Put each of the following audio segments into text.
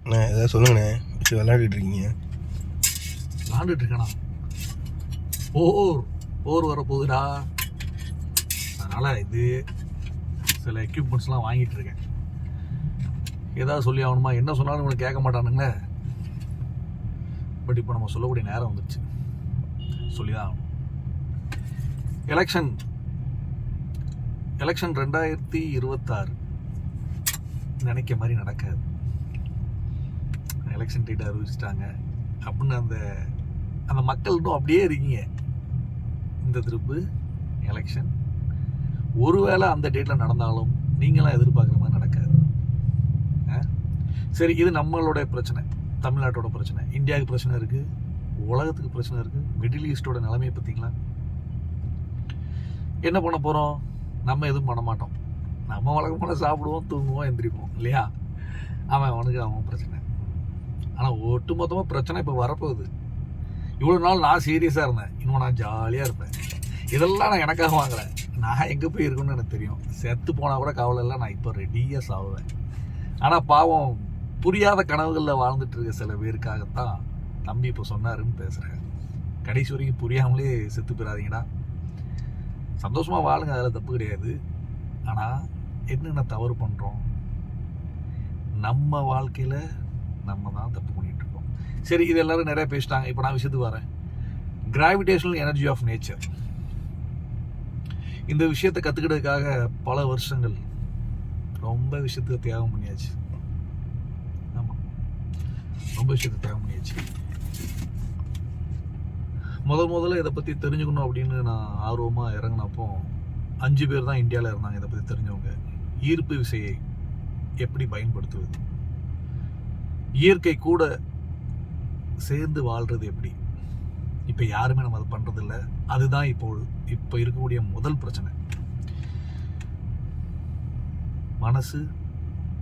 அண்ணா ஏதாவது சொல்லுங்கண்ணே. வச்சு விளாண்டுட்டு இருக்கீங்க. விளாண்டுட்டு இருக்கேண்ணா. போர் வர போகுதுடா. அதனால் இது சில எக்யூப்மெண்ட்ஸ்லாம் வாங்கிட்டு இருக்கேன். ஏதாவது சொல்லி ஆகணுமா? என்ன சொன்னாலும் இவனுக்கு கேட்க மாட்டானுங்களே. பட் இப்போ நம்ம சொல்லக்கூடிய நேரம் வந்துடுச்சு, சொல்லி தான் ஆகணும். எலெக்ஷன் 2026 நினைக்க மாதிரி நடக்காது. எலெக்ஷன் டேட் அறிவிச்சிட்டாங்க அப்படின்னு அந்த மக்கள் இன்னும் அப்படியே இருக்கீங்க. இந்த திருப்பு எலெக்ஷன் ஒருவேளை அந்த டேட்டில் நடந்தாலும் நீங்களாம் எதிர்பார்க்குற மாதிரி நடக்காது. சரி, இது நம்மளோட பிரச்சனை, தமிழ்நாட்டோட பிரச்சனை. இந்தியாவுக்கு பிரச்சனை இருக்குது, உலகத்துக்கு பிரச்சனை இருக்குது. மிடில் ஈஸ்டோட நிலைமையை பார்த்தீங்களா? என்ன பண்ண போகிறோம்? நம்ம எதுவும் பண்ண மாட்டோம். நம்ம வழக்கமான சாப்பிடுவோம், தூங்குவோம், எந்திரிப்போம் இல்லையா? அவன் பிரச்சனை. ஆனால் ஒட்டுமொத்தமாக பிரச்சனை இப்போ வரப்போகுது. இவ்வளோ நாள் நான் சீரியஸாக இருந்தேன், இன்னும் நான் ஜாலியாக இருப்பேன். இதெல்லாம் நான் எனக்காக வாங்கலை. நான் எங்கே போய் இருக்குன்னு எனக்கு தெரியும். செத்து போனால் கூட கவலை இல்லை, நான் இப்போ ரெடியாக சாவுவேன். ஆனால் பாவம் புரியாத கனவுகளில் வாழ்ந்துட்டு இருக்க சில பேருக்காகத்தான் தம்பி இப்போ சொன்னாருன்னு பேசுகிறேன். கடைசி வரைக்கும் புரியாமலே செத்து போயிடாதீங்கடா. சந்தோஷமாக வாழுங்க, அதில் தப்பு கிடையாது. ஆனால் என்னென்ன தவறு பண்ணுறோம்? நம்ம வாழ்க்கையில் நம்ம தான் தப்பு பண்ணிகிட்டு இருக்கோம். சரி, இது எல்லோரும் நிறைய பேசிட்டாங்க. இப்போ நான் விஷயத்துக்கு வரேன். Gravitational energy of nature. இந்த விஷயத்தை கற்றுக்கிட்டதுக்காக பல வருஷங்கள் ரொம்ப விஷயத்துக்கு தியாகம் பண்ணியாச்சு. ஆமாம், ரொம்ப விஷயத்துக்கு தியாகம் பண்ணியாச்சு. முதல்ல இதை பற்றி தெரிஞ்சுக்கணும் அப்படின்னு நான் ஆர்வமாக இறங்கினப்போ 5 பேர் தான் இந்தியாவில் இருந்தாங்க இதை பற்றி தெரிஞ்சவங்க. ஈர்ப்பு விசையை எப்படி பயன்படுத்துவது, இயற்கை கூட சேர்ந்து வாழ்கிறது எப்படி. இப்போ யாருமே நம்ம அதை பண்ணுறதில்ல. அதுதான் இப்போ இருக்கக்கூடிய முதல் பிரச்சனை. மனசு,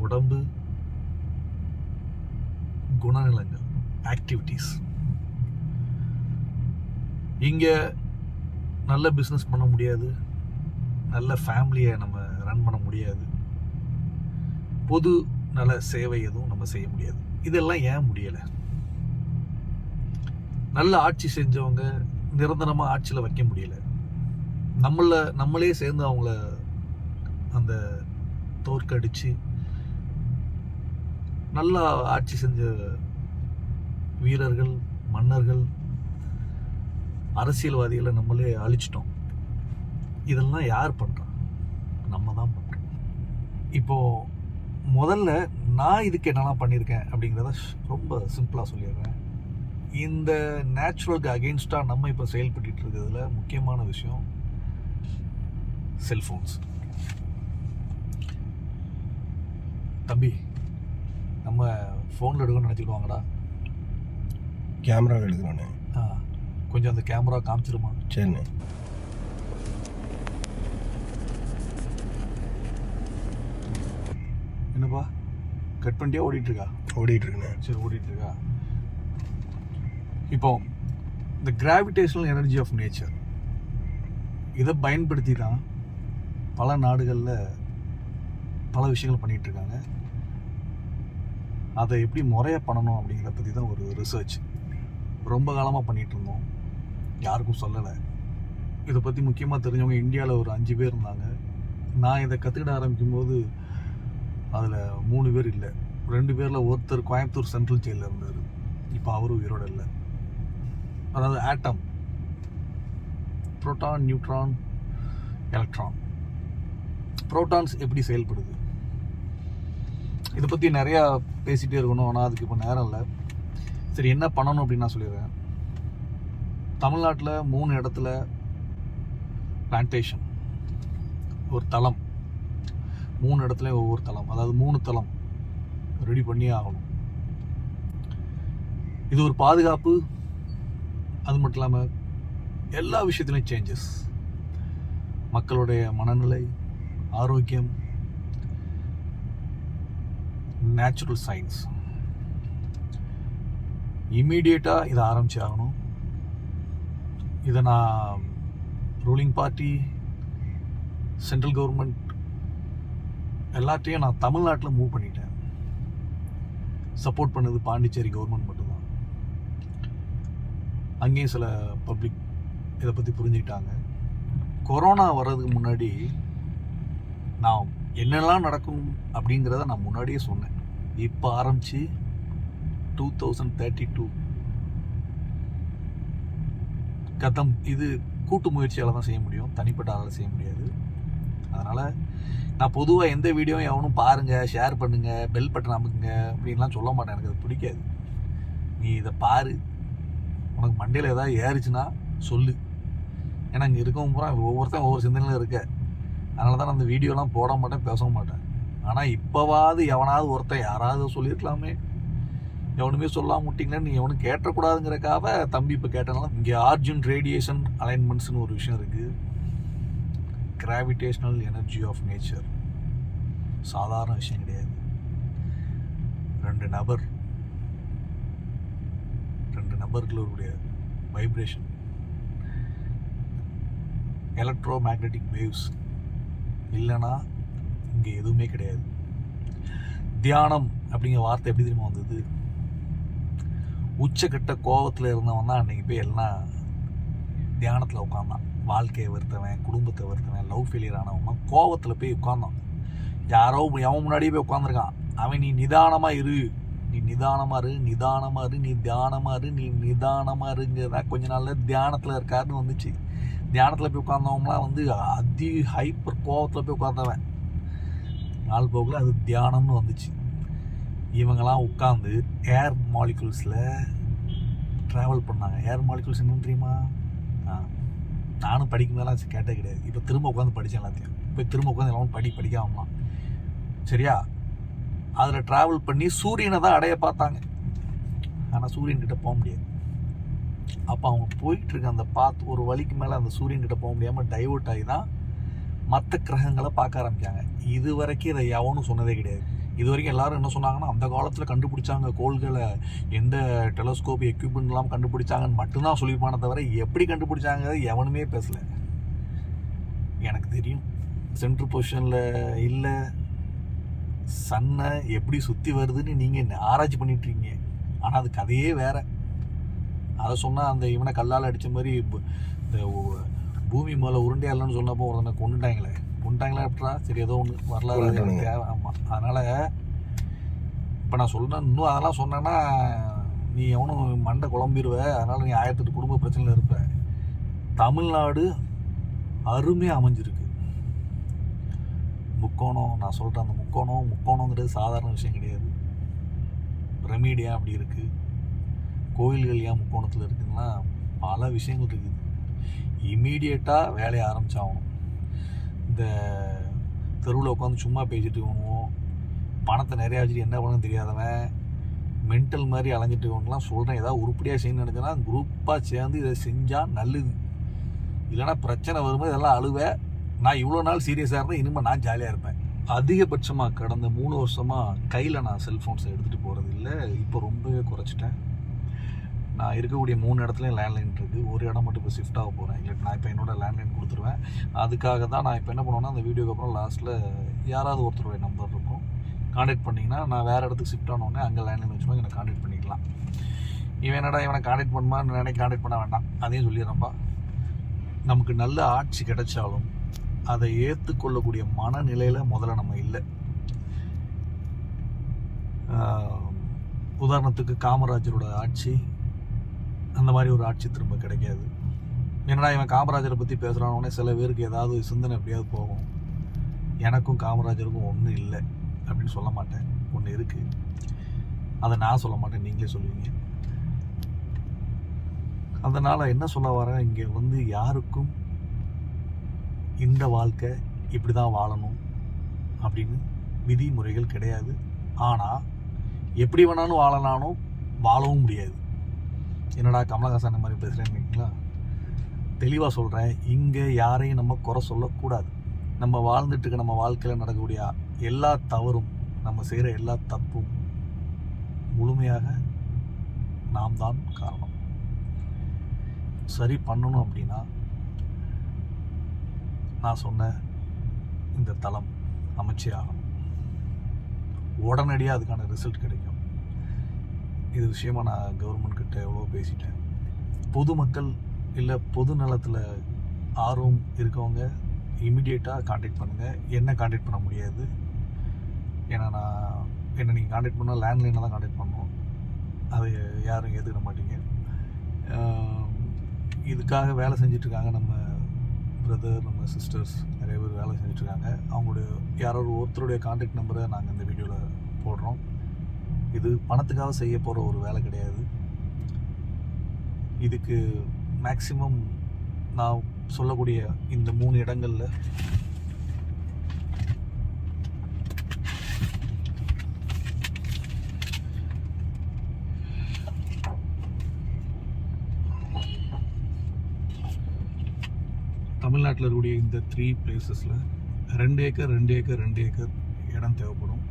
உடம்பு, குணநலங்கள், ஆக்டிவிட்டீஸ். இங்கே நல்ல பிஸ்னஸ் பண்ண முடியாது, நல்ல ஃபேமிலியை நம்ம ரன் பண்ண முடியாது, பொது நல சேவை எதுவும் நம்ம செய்ய முடியாது. இதெல்லாம் ஏன் முடியலை? நல்ல ஆட்சி செஞ்சவங்க நிரந்தரமாக ஆட்சியில் வைக்க முடியலை. நம்மளே சேர்ந்து அவங்கள அந்த தோற்கடிச்சு நல்லா ஆட்சி செஞ்ச வீரர்கள், மன்னர்கள், அரசியல்வாதிகளை நம்மளே அழிச்சிட்டோம். இதெல்லாம் யார் பண்ணுறா? நம்ம தான் பண்ணுறோம். இப்போது முதல்ல நான் இதுக்கு என்னெல்லாம் பண்ணியிருக்கேன் அப்படிங்கிறத ரொம்ப சிம்பிளாக சொல்லிடுறேன். இந்த நேச்சுரலுக்கு அகெயின்ஸ்டாக நம்ம இப்போ செயல்பட்டு இருக்கிறதுல முக்கியமான விஷயம் செல்ஃபோன்ஸ். தம்பி, நம்ம ஃபோனில் எடுக்கணும்னு நினச்சிடுவாங்கடா. கேமரா எடுக்கிறோண்ணே. கொஞ்சம் அந்த கேமரா காமிச்சிருமா? சரிண்ணே. என்னப்பா கட் பண்ணிட்டே ஓடிட்டுருக்கா? ஓடிட்டுருக்குண்ணே. சரி, ஓடிட்டுருக்கா. இப்போ இந்த கிராவிடேஷனல் எனர்ஜி ஆஃப் நேச்சர் இதை பயன்படுத்தி தான் பல நாடுகளில் பல விஷயங்கள் பண்ணிகிட்ருக்காங்க. அதை எப்படி முறையாக பண்ணணும் அப்படிங்கிறத பற்றி தான் ஒரு ரிசர்ச் ரொம்ப காலமாக பண்ணிகிட்டு இருந்தோம். யாருக்கும் சொல்லலை. இதை பற்றி முக்கியமாக தெரிஞ்சவங்க இந்தியாவில் ஒரு 5 பேர் இருந்தாங்க. நான் இதை கற்றுக்கிட ஆரம்பிக்கும்போது அதில் 3 பேர் இல்லை. 2 பேரில் ஒருத்தர் கோயம்புத்தூர் சென்ட்ரல் ஜெயிலில் இருந்தார். இப்போ அவரும் உயிரோடு இல்லை. அதாவது ஆட்டம், புரோட்டான், நியூட்ரான், எலக்ட்ரான். புரோட்டான்ஸ் எப்படி செயல்படுது, இதை பற்றி நிறையா பேசிகிட்டே இருக்கணும். ஆனால் அதுக்கு இப்போ நேரம் இல்லை. சரி, என்ன பண்ணணும் அப்படின்னு நான் சொல்லிடுறேன். தமிழ்நாட்டில் 3 இடத்துல பிளான்டேஷன், ஒரு தளம், 3 இடத்துலையும் ஒவ்வொரு தளம், அதாவது 3 தளம் ரெடி பண்ணியே ஆகணும். இது ஒரு பாதுகாப்பு. அது மட்டும் இல்லாமல் எல்லா விஷயத்துலையும் சேஞ்சஸ். மக்களுடைய மனநிலை, ஆரோக்கியம், நேச்சுரல் சயின்ஸ். இம்மீடியட்டாக இதை ஆரம்பிச்சு ஆகணும். இதை நான் ரூலிங் பார்ட்டி, சென்ட்ரல் கவர்மெண்ட் எல்லாத்தையும் நான் தமிழ்நாட்டில் மூவ் பண்ணிட்டேன். சப்போர்ட் பண்ணது பாண்டிச்சேரி கவர்மெண்ட் மட்டும்தான். அங்கேயும் சில பப்ளிக் இதை பற்றி புரிஞ்சுக்கிட்டாங்க. கொரோனா வர்றதுக்கு முன்னாடி நான் என்னெல்லாம் நடக்கும் அப்படிங்கிறத நான் முன்னாடியே சொன்னேன். இப்போ ஆரம்பித்து 2032 கதம். இது கூட்டு முயற்சியால் தான் செய்ய முடியும், தனிப்பட்ட ஆளால் செய்ய முடியாது. அதனால் நான் பொதுவாக எந்த வீடியோவும் எவனும் பாருங்கள், ஷேர் பண்ணுங்கள், பெல் பட்டன் அமுக்குங்க அப்படின்லாம் சொல்ல மாட்டேன். எனக்கு அது பிடிக்காது. நீ இதை பாரு, உனக்கு மண்டையில் ஏதாவது ஏறிச்சுன்னா சொல்லு. ஏன்னா இங்கே இருக்கவங்க பூரா ஒவ்வொருத்தன் ஒவ்வொரு சிந்தனையில் இருக்க. அதனால தான் நான் அந்த வீடியோலாம் போட மாட்டேன், பேசவும் மாட்டேன். ஆனால் இப்போவாது எவனாவது ஒருத்தன் யாராவது சொல்லியிருக்கலாமே, எவனுமே சொல்லாம விட்டிங்கன்னா நீ எவனும் கேட்டக்கூடாதுங்கிறக்காக தம்பி இப்போ கேட்டனால. இங்கே ஆர்ஜுன் ரேடியேஷன் அலைன்மெண்ட்ஸ்னு ஒரு விஷயம் இருக்குது. கிராவிடேஷனல் எனர்ஜி ஆஃப் நேச்சர் சாதாரண விஷயம் கிடையாது. ரெண்டு நபர்களுடைய வைப்ரேஷன், எலக்ட்ரோ மேக்னெட்டிக் வேவ்ஸ் இல்லைன்னா இங்கே எதுவுமே கிடையாது. தியானம் அப்படிங்கிற வார்த்தை எப்படி தெரியுமா வந்தது? உச்சக்கட்ட கோபத்தில் இருந்தவன் தான் அன்றைக்கி போய் எல்லாம் தியானத்தில் உட்காந்தான். வாழ்க்கையை வெறுத்தவன், குடும்பத்தை வெறுத்தவன், லவ் ஃபெயிலியர் ஆனவன் கோபத்தில் போய் உட்காந்தான். யாரோ எவன் முன்னாடியே போய் உட்காந்துருக்கான். அவன் நீ நிதானமாக இரு, நீ நிதானமாக இரு, நிதானமாக இரு, நீ தியானமாக இரு, நீ நிதானமாக இருங்கிறதா கொஞ்ச நாளில் தியானத்தில் இருக்காருன்னு வந்துச்சு. தியானத்தில் போய் உட்கார்ந்தவங்களாம் வந்து அதி ஹைப்பர் கோபத்தில் போய் உட்கார்ந்தவன். நாள் போகல அது தியானம்னு வந்துச்சு. இவங்கெல்லாம் உட்காந்து ஏர் மாலிகுல்ஸில் ட்ராவல் பண்ணாங்க. ஏர் மாலிகுல்ஸ் என்னன்னு தெரியுமா? நானும் படிக்கும் போதெல்லாம் கேட்டே கிடையாது. இப்போ திரும்ப உட்காந்து படித்தேன் எல்லாத்தையும். இப்போ திரும்ப உட்காந்து எல்லாம் படிக்காமலாம் சரியா? அதில் ட்ராவல் பண்ணி சூரியனை தான் அடைய பார்த்தாங்க. ஆனால் சூரியன்கிட்ட போக முடியாது. அப்போ அவங்க போயிட்டுருக்க அந்த பாத் ஒரு வழிக்கு மேலே அந்த சூரியன்கிட்ட போக முடியாமல் டைவர்ட் ஆகி தான் மற்ற கிரகங்களை பார்க்க ஆரம்பித்தாங்க. இது வரைக்கும் இதை எவனும் சொன்னதே கிடையாது. இது வரைக்கும் எல்லோரும் என்ன சொன்னாங்கன்னா, அந்த காலத்தில் கண்டுபிடிச்சாங்க கோள்களை, எந்த டெலஸ்கோப் எக்யூப்மெண்ட்லாம் கண்டுபிடிச்சாங்கன்னு மட்டும்தான் சொல்லியிருப்பானே தவிர எப்படி கண்டுபிடிச்சாங்க எவனுமே பேசலை. எனக்கு தெரியும் சென்ட்ரல் பொசிஷனில் இல்லை, சன்னை எப்படி சுற்றி வருதுன்னு நீங்கள் ஆராய்ச்சி பண்ணிட்டுருக்கீங்க. ஆனால் அது கதையே வேறு. அதை சொன்னால் அந்த இவனை கல்லால் அடித்த மாதிரி இந்த பூமி மேலே உருண்டையாலன்னு சொன்னப்போ ஒருத்தனை கொண்டுட்டாங்களா எப்படா? சரி ஏதோ ஒன்று வரலாறு தேவை. ஆமாம். அதனால் இப்போ நான் சொல்கிறேன், இன்னும் அதெல்லாம் சொன்னேன்னா நீ எவனும் மண்டை குழம்பிடுவ. அதனால் நீ 1008 குடும்ப பிரச்சனையில் இருப்ப. தமிழ்நாடு அருமையாக அமைஞ்சிருக்கு. முக்கோணம், நான் சொல்கிறேன், அந்த முக்கோணங்கிறது சாதாரண விஷயம் கிடையாது. பிரமிடியா அப்படி இருக்குது, கோயில்கள் ஏன் முக்கோணத்தில் இருக்குதுன்னா பல விஷயங்கள் இருக்குது. இமீடியட்டாக வேலையை ஆரம்பிச்சாகணும். இந்த தெருவில் உட்காந்து சும்மா பேசிட்டு இருக்கணும், பணத்தை நிறையா வச்சுட்டு என்ன பண்ணணும்னு தெரியாதவன், மென்டல் மாதிரி அலைஞ்சிட்டு இருக்கவங்கலாம் சொல்கிறேன். ஏதாவது உருப்படியாக செய்யணும்னு நினச்சேன்னா குரூப்பாக சேர்ந்து இதை செஞ்சால் நல்லது. இல்லைனா பிரச்சனை வரும்போது இதெல்லாம் அழுவேன். நான் இவ்வளோ நாள் சீரியஸாக இருந்தேன், இனிமேல் நான் ஜாலியாக இருப்பேன். அதிகபட்சமாக கடந்த 3 வருஷமாக கையில் நான் செல்ஃபோன்ஸை எடுத்துகிட்டு போகிறது இல்லை. இப்போ ரொம்பவே குறைச்சிட்டேன். நான் இருக்கக்கூடிய 3 இடத்துலையும் லேண்ட்லைன் இருக்குது. ஒரு இடம் மட்டும் இப்போ ஷிஃப்ட் ஆக போகிறேன். இல்லை நான் இப்போ என்னோடய லேண்ட்லைன் கொடுத்துருவேன். அதுக்காக தான் நான் இப்போ என்ன பண்ணுவேன்னா, அந்த வீடியோக்கு அப்புறம் லாஸ்ட்டில் யாராவது ஒருத்தருடைய நம்பர் இருக்கும், கான்டாக்ட் பண்ணிங்கன்னா நான் வேறு இடத்துக்கு ஷிஃப்ட் ஆனோடனே அங்கே லேண்ட்லைன் வச்சுமா என்னை கான்டாக்ட் பண்ணிக்கலாம். இவனை கான்டாக்ட் பண்ணுமான்னு நினைக்க கான்டாக்ட் பண்ண வேண்டாம், அதையும் சொல்லிடுறேன்ப்பா. நமக்கு நல்ல ஆட்சி கிடைச்சாலும் அதை ஏற்றுக்கொள்ளக்கூடிய மனநிலையில் முதல்ல நம்ம இல்லை. உதாரணத்துக்கு காமராஜரோட ஆட்சி, அந்த மாதிரி ஒரு ஆட்சி திரும்ப கிடைக்காது. என்னடா இவன் காமராஜரை பற்றி பேசுகிறானோடனே சில பேருக்கு ஏதாவது சிந்தனை எப்படியாவது போகும். எனக்கும் காமராஜருக்கும் ஒன்றும் இல்லை அப்படின்னு சொல்ல மாட்டேன். ஒன்று இருக்குது, அதை நான் சொல்ல மாட்டேன், நீங்களே சொல்லுவீங்க. அதனால் என்ன சொல்ல வரேன், இங்கே வந்து யாருக்கும் இந்த வாழ்க்கை இப்படி தான் வாழணும் அப்படின்னு விதிமுறைகள் கிடையாது. ஆனால் எப்படி வேணாலும் வாழவும் முடியாது. என்னடா கமலஹாசன் மாதிரி பேசுகிறேன்னு தெளிவாக சொல்கிறேன். இங்கே யாரையும் நம்ம குறை சொல்லக்கூடாது. நம்ம வாழ்ந்துட்டு இருக்க நம்ம வாழ்க்கையில் நடக்கக்கூடிய எல்லா தவறும், நம்ம செய்கிற எல்லா தப்பும் முழுமையாக நாம் தான் காரணம். சரி பண்ணணும் அப்படின்னா நான் சொன்ன இந்த தளம் அமைச்சே ஆகணும். உடனடியாக அதுக்கான ரிசல்ட் கிடைக்கும். இது விஷயமா நான் கவர்மெண்ட் கிட்ட எவ்வளோ பேசிட்டேன். பொதுமக்கள் இல்லை பொது நலத்தில் ஆர்வம் இருக்கவங்க இமிடியேட்டாக காண்டாக்ட் பண்ணுங்கள். என்ன காண்டாக்ட் பண்ண முடியாது. ஏன்னா என்னை நீங்கள் காண்டாக்ட் பண்ணால் லேண்ட்லைனில் தான் காண்டாக்ட் பண்ணணும். அதை யாரும் ஏற்றுக்கிட மாட்டீங்க. இதுக்காக வேலை செஞ்சிட்ருக்காங்க நம்ம பிரதர், நம்ம சிஸ்டர்ஸ் நிறைய பேர் வேலை செஞ்சிட்ருக்காங்க. அவங்களுடைய யாராவது ஒருத்தருடைய காண்டாக்ட் நம்பரை நாங்கள் இந்த வீடியோவில் போடுறோம். இது பணத்துக்காக செய்ய போகிற ஒரு வேலை கிடையாது. இதுக்கு மேக்ஸிமம் நான் சொல்லக்கூடிய இந்த 3 இடங்களில் தமிழ்நாட்டில் இருக்கக்கூடிய இந்த 3 பிளேசஸில் 2 ஏக்கர் 2 ஏக்கர் 2 ஏக்கர் இடம் தேவைப்படும்.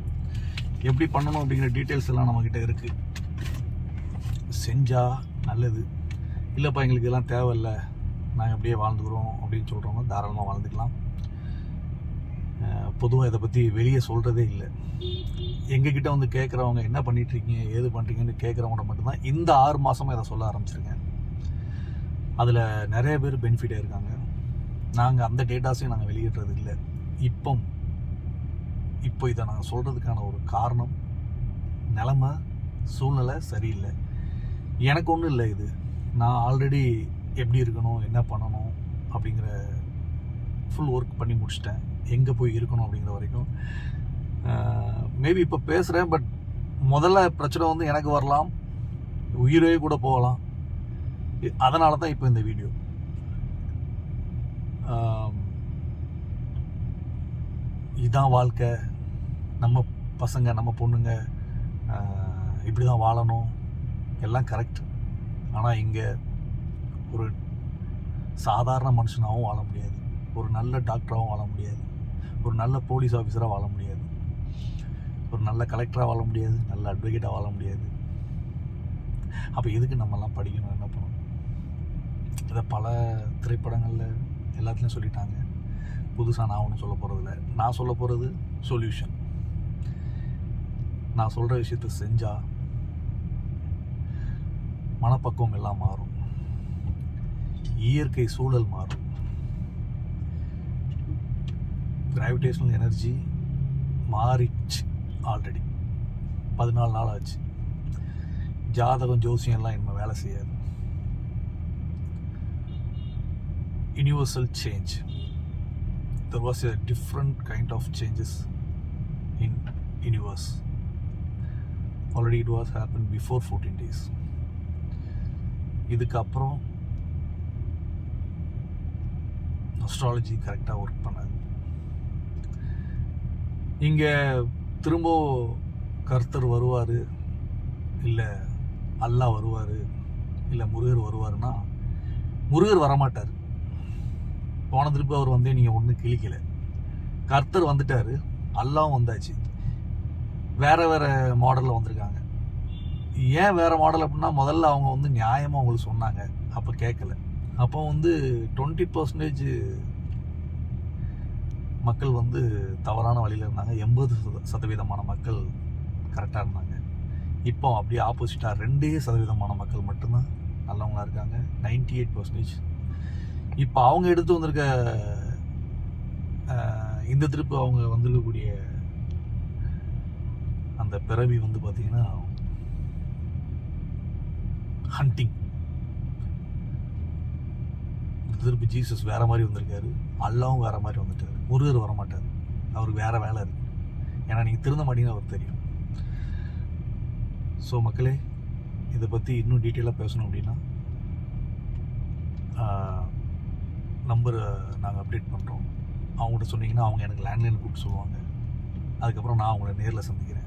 எப்படி பண்ணணும் அப்படிங்கிற டீட்டெயில்ஸ் எல்லாம் நம்மக்கிட்ட இருக்குது. செஞ்சால் நல்லது. இல்லைப்பா எங்களுக்கு இதெல்லாம் தேவையில்லை, நாங்கள் அப்படியே வாழ்ந்துக்கிறோம் அப்படின்னு சொல்கிறவங்க தாராளமாக வாழ்ந்துக்கலாம். பொதுவாக இதை பற்றி வெளியே சொல்கிறதே இல்லை. எங்ககிட்ட வந்து கேட்குறவங்க என்ன பண்ணிகிட்ருக்கீங்க ஏது பண்ணுறீங்கன்னு கேட்குறவங்க மட்டும்தான் இந்த 6 மாதமாக இதை சொல்ல ஆரம்பிச்சிருக்கேன். அதில் நிறைய பேர் பெனிஃபிட் ஆகிருக்காங்க. நாங்கள் அந்த டேட்டாஸையும் நாங்கள் வெளியிடுறது இல்லை. இப்போ இதை நாங்கள் சொல்கிறதுக்கான ஒரு காரணம் நிலைமை சூழ்நிலை சரியில்லை. எனக்கு ஒன்றும் இல்லை. இது நான் ஆல்ரெடி எப்படி இருக்கணும் என்ன பண்ணணும் அப்படிங்கிற ஃபுல் ஒர்க் பண்ணி முடிச்சிட்டேன். எங்கே போய் இருக்கணும் அப்படிங்கிற வரைக்கும் மேபி இப்போ பேசுகிறேன். பட் முதல்ல பிரச்சனை வந்து எனக்கு வரலாம், உயிரே கூட போகலாம். அதனால தான் இப்போ இந்த வீடியோ. இதுதான் வாழ்க்கை, நம்ம பசங்க நம்ம பொண்ணுங்க இப்படி தான் வாழணும், எல்லாம் கரெக்ட். ஆனால் இங்கே ஒரு சாதாரண மனுஷனாகவும் வாழ முடியாது, ஒரு நல்ல டாக்டராகவும் வாழ முடியாது, ஒரு நல்ல போலீஸ் ஆஃபீஸராக வாழ முடியாது, ஒரு நல்ல கலெக்டராக வாழ முடியாது, நல்ல அட்வொகேட்டாக வாழ முடியாது. அப்போ எதுக்கு நம்மெல்லாம் படிக்கணும், என்ன பண்ணணும்? இதை பல திரைப்படங்களில் எல்லாத்துலேயும் சொல்லிட்டாங்க. புதுசாக நான் ஒன்றும் சொல்ல போகிறதில்ல. நான் சொல்ல போகிறது சொல்யூஷன். நான் சொல்கிற விஷயத்தை செஞ்சால் மனப்பக்குவம் எல்லாம் மாறும், இயற்கை சூழல் மாறும். கிராவிடேஷனல் எனர்ஜி மாறிச்சு. ஆல்ரெடி 14 நாள் ஆச்சு. ஜாதகம் ஜோசியம் எல்லாம் இனிமேல் வேலை செய்யாது. Universal change. There was a different kind of changes in universe. Already it was happened before 14 days. இதுக்கு அப்புறம் அஸ்ட்ராலஜி கரெக்டாக ஒர்க் பண்ணாது. இங்கே திரும்ப கர்த்தர் வருவார், இல்லை அல்லாஹ் வருவார், இல்லை முருகர் வருவாருன்னா முருகர் வரமாட்டார். போன திருப்பி அவர் வந்து நீங்கள் ஒன்றும் கிழிக்கலை. கர்த்தர் வந்துட்டார், அல்லாவும் வந்தாச்சு. வேறு மாடலில் வந்திருக்காங்க. ஏன் வேறு மாடல் அப்படின்னா, முதல்ல அவங்க வந்து நியாயமாக அவங்களுக்கு சொன்னாங்க, அப்போ கேட்கல. அப்போ வந்து 20% மக்கள் வந்து தவறான வழியில் இருந்தாங்க, 80% மக்கள் கரெக்டாக இருந்தாங்க. இப்போ அப்படியே ஆப்போசிட்டாக 2% மக்கள் மட்டும்தான் நல்லவங்களாக இருக்காங்க. 98%. இப்போ அவங்க எடுத்து வந்திருக்க இந்த திருப்பு அவங்க வந்திருக்கக்கூடிய அந்த பிறவி வந்து பார்த்தீங்கன்னா ஹண்டிங். திருப்பி ஜீசஸ் வேற மாதிரி வந்திருக்காரு, அல்லாவும் வேற மாதிரி வந்துட்டாரு, முருகர் வரமாட்டார், அவருக்கு வேற வேலை இருக்கு. ஏன்னா நீங்கள் திருந்த மாட்டீங்கன்னு அவருக்கு தெரியும். ஸோ மக்களே, இதை பற்றி இன்னும் டீட்டெயிலாக பேசணும் அப்படின்னா நம்பரை நாங்கள் அப்டேட் பண்ணுறோம். அவங்கள்ட்ட சொன்னீங்கன்னா அவங்க எனக்கு லேண்ட்லைன் கூப்பிட்டு சொல்லுவாங்க. அதுக்கப்புறம் நான் அவங்கள நேரில் சந்திக்கிறேன்.